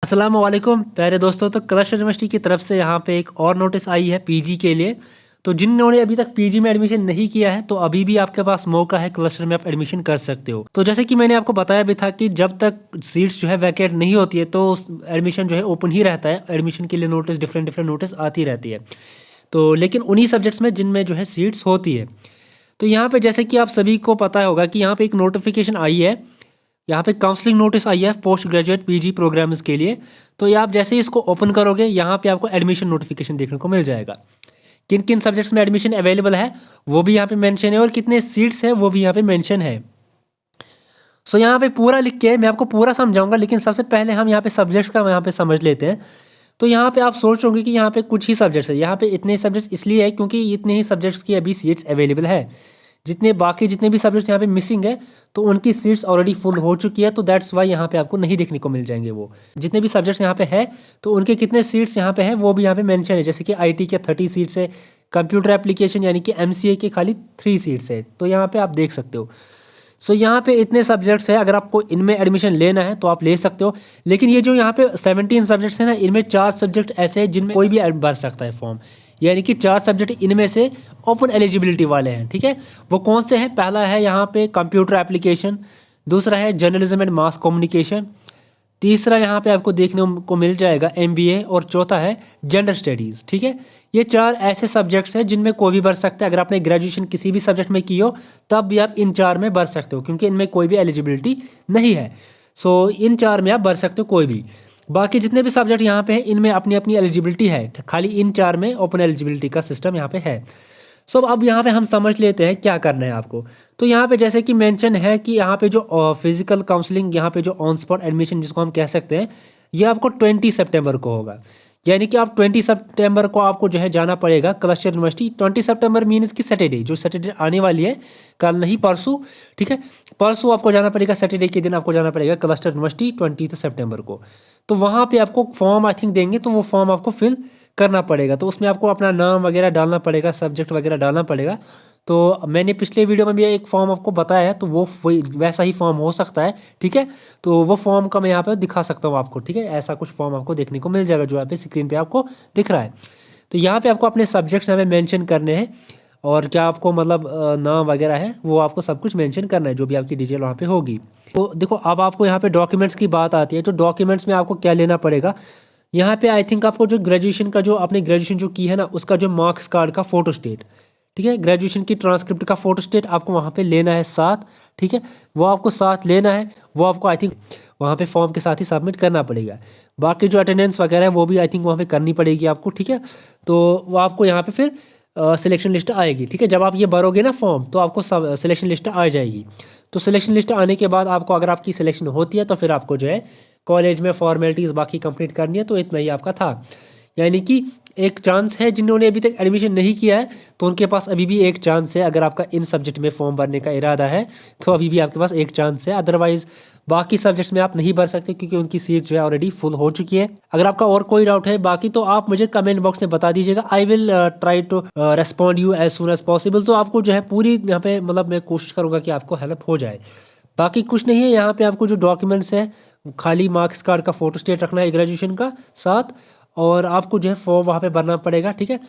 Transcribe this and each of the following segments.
अस्सलाम वालेकुम प्यारे दोस्तों। तो कलश यूनिवर्सिटी की तरफ से यहाँ पे एक और नोटिस आई है पीजी के लिए। तो जिन्होंने अभी तक पीजी में एडमिशन नहीं किया है तो अभी भी आपके पास मौका है, क्लस्टर में आप एडमिशन कर सकते हो। तो जैसे कि मैंने आपको बताया भी था कि जब तक सीट्स जो है वैकेंट नहीं होती है तो एडमिशन जो है ओपन ही रहता है। एडमिशन के लिए नोटिस डिफरेंट डिफरेंट नोटिस आती रहती है। तो लेकिन उन्हीं सब्जेक्ट्स में जिनमें जो है सीट्स होती है। तो यहाँ पे जैसे कि आप सभी को पता होगा कि यहाँ पे एक नोटिफिकेशन आई है। यहाँ पे काउंसलिंग नोटिस आई है पोस्ट ग्रेजुएट पीजी प्रोग्राम्स के लिए। तो ये आप जैसे ही इसको ओपन करोगे यहाँ पे आपको एडमिशन नोटिफिकेशन देखने को मिल जाएगा। किन किन सब्जेक्ट्स में एडमिशन अवेलेबल है वो भी यहाँ पे मेंशन है और कितने सीट्स है वो भी यहाँ पे मेंशन है। सो यहाँ पे पूरा लिख के मैं आपको पूरा समझाऊंगा, लेकिन सबसे पहले हम यहाँ पे सब्जेक्ट्स का यहाँ पे समझ लेते हैं। तो यहाँ पे आप सोच होंगे कि यहाँ पे कुछ ही सब्जेक्ट्स है। यहाँ पे इतने सब्जेक्ट्स इसलिए है क्योंकि इतने ही सब्जेक्ट्स की अभी सीट्स अवेलेबल है। जितने भी सब्जेक्ट्स यहाँ पे मिसिंग है तो उनकी सीट्स ऑलरेडी फुल हो चुकी है। तो दैट्स वाई यहाँ पे आपको नहीं देखने को मिल जाएंगे वो जितने भी सब्जेक्ट्स यहाँ पे है। तो उनके कितने सीट्स यहाँ पे है वो भी यहाँ पे मेंशन है। जैसे कि आईटी के 30 सीट्स है, कंप्यूटर एप्लीकेशन यानी कि एमसीए के खाली 3 सीट्स है। तो यहाँ पे आप देख सकते हो। सो यहाँ पे इतने सब्जेक्ट्स है, अगर आपको इनमें एडमिशन लेना है तो आप ले सकते हो। लेकिन ये जो यहाँ पे 17 सब्जेक्ट्स हैं ना, इनमें 4 सब्जेक्ट ऐसे हैं जिनमें कोई भी भर सकता है फॉर्म। यानी कि 4 सब्जेक्ट इनमें से ओपन एलिजिबिलिटी वाले हैं। ठीक है, वो कौन से हैं? पहला है यहाँ पे कंप्यूटर एप्लीकेशन, दूसरा है जर्नलिज्म एंड मास कम्युनिकेशन, तीसरा यहाँ पे आपको देखने को मिल जाएगा एमबीए, और चौथा है जेंडर स्टडीज़। ठीक है, ये 4 ऐसे सब्जेक्ट्स हैं जिनमें कोई भी भर सकता है। अगर आपने ग्रेजुएशन किसी भी सब्जेक्ट में की हो तब भी आप इन 4 में भर सकते हो, क्योंकि इनमें कोई भी एलिजिबिलिटी नहीं है। सो इन 4 में आप भर सकते हो कोई भी। बाकी जितने भी सब्जेक्ट यहाँ पे हैं इनमें अपनी अपनी एलिजिबिलिटी है, खाली इन 4 में ओपन एलिजिबिलिटी का सिस्टम यहाँ पे है। सो अब यहाँ पे हम समझ लेते हैं क्या करना है आपको। तो यहाँ पे जैसे कि मेंशन है कि यहाँ पे जो फिजिकल काउंसलिंग, यहाँ पे जो ऑन स्पॉट एडमिशन जिसको हम कह सकते हैं, ये आपको 20 सितंबर को होगा। यानी कि आप 20 सितंबर को आपको जो है जाना पड़ेगा क्लस्टर यूनिवर्सिटी। 20 सितंबर मीन्स की सैटरडे, जो सैटरडे आने वाली है, कल नहीं परसों। ठीक है, परसों आपको जाना पड़ेगा, सैटरडे के दिन आपको जाना पड़ेगा क्लस्टर यूनिवर्सिटी 20 सितंबर को। तो वहाँ पे आपको फॉर्म आई थिंक देंगे, तो वो फॉर्म आपको फिल करना पड़ेगा। तो उसमें आपको अपना नाम वगैरह डालना पड़ेगा, सब्जेक्ट वगैरह डालना पड़ेगा। तो मैंने पिछले वीडियो में भी एक फॉर्म आपको बताया है, तो वो वैसा ही फॉर्म हो सकता है। ठीक है, तो वो फॉर्म का मैं यहाँ पे दिखा सकता हूँ आपको। ठीक है, ऐसा कुछ फॉर्म आपको देखने को मिल जाएगा जो यहाँ पे स्क्रीन पे आपको दिख रहा है। तो यहाँ पे आपको अपने सब्जेक्ट्स यहाँ पे मेंशन करने हैं, और क्या आपको मतलब नाम वगैरह है वो आपको सब कुछ मेंशन करना है, जो भी आपकी डिटेल वहाँ पे होगी। तो देखो, अब आपको यहाँ पे डॉक्यूमेंट्स की बात आती है। तो डॉक्यूमेंट्स में आपको क्या लेना पड़ेगा, यहाँ पे आई थिंक आपको जो ग्रेजुएशन का, जो आपने ग्रेजुएशन जो की है ना, उसका जो मार्क्स कार्ड का फोटो स्टेट, ठीक है, ग्रेजुएशन की ट्रांसक्रिप्ट का फोटो स्टेट आपको वहाँ पे लेना है साथ। ठीक है, वो आपको साथ लेना है। वो आपको आई थिंक वहाँ पे फॉर्म के साथ ही सबमिट करना पड़ेगा। बाकी जो अटेंडेंस वगैरह है वो भी आई थिंक वहाँ पे करनी पड़ेगी आपको। ठीक है, तो वो आपको यहाँ पे फिर सिलेक्शन लिस्ट आएगी। ठीक है, जब आप ये भरोगे ना फॉर्म तो आपको सब सिलेक्शन लिस्ट आ जाएगी। तो सिलेक्शन लिस्ट आने के बाद आपको, अगर आपकी सिलेक्शन होती है तो फिर आपको जो है कॉलेज में फॉर्मेलिटीज़ बाकी कंप्लीट करनी है। तो इतना ही आपका था। यानी कि एक चांस है, जिन्होंने अभी तक एडमिशन नहीं किया है तो उनके पास अभी भी एक चांस है। अगर आपका इन सब्जेक्ट में फॉर्म भरने का इरादा है तो अभी भी आपके पास एक चांस है। अदरवाइज़ बाकी सब्जेक्ट्स में आप नहीं भर सकते, क्योंकि उनकी सीट जो है ऑलरेडी फुल हो चुकी है। अगर आपका और कोई डाउट है बाकी, तो आप मुझे कमेंट बॉक्स में बता दीजिएगा। I will try to respond you as soon as possible. तो आपको जो है पूरी यहाँ पे मतलब मैं कोशिश करूँगा कि आपको हेल्प हो जाए। बाकी कुछ नहीं है। यहाँ पे आपको जो डॉक्यूमेंट्स है, खाली मार्क्स कार्ड का फोटो स्टेट रखना है ग्रेजुएशन का साथ, और आपको जो है फॉर्म वहाँ पे भरना पड़ेगा। ठीक है,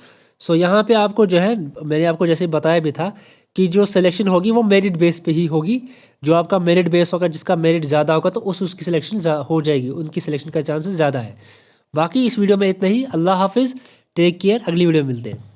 सो यहाँ पे आपको जो है, मैंने आपको जैसे बताया भी था कि जो सिलेक्शन होगी वो मेरिट बेस पे ही होगी। जो आपका मेरिट बेस होगा, जिसका मेरिट ज़्यादा होगा तो उसकी सिलेक्शन हो जाएगी, उनकी सिलेक्शन का चांसेस ज़्यादा है। बाकी इस वीडियो में इतना ही। अल्लाह हाफिज़, टेक केयर, अगली वीडियो में मिलते हैं।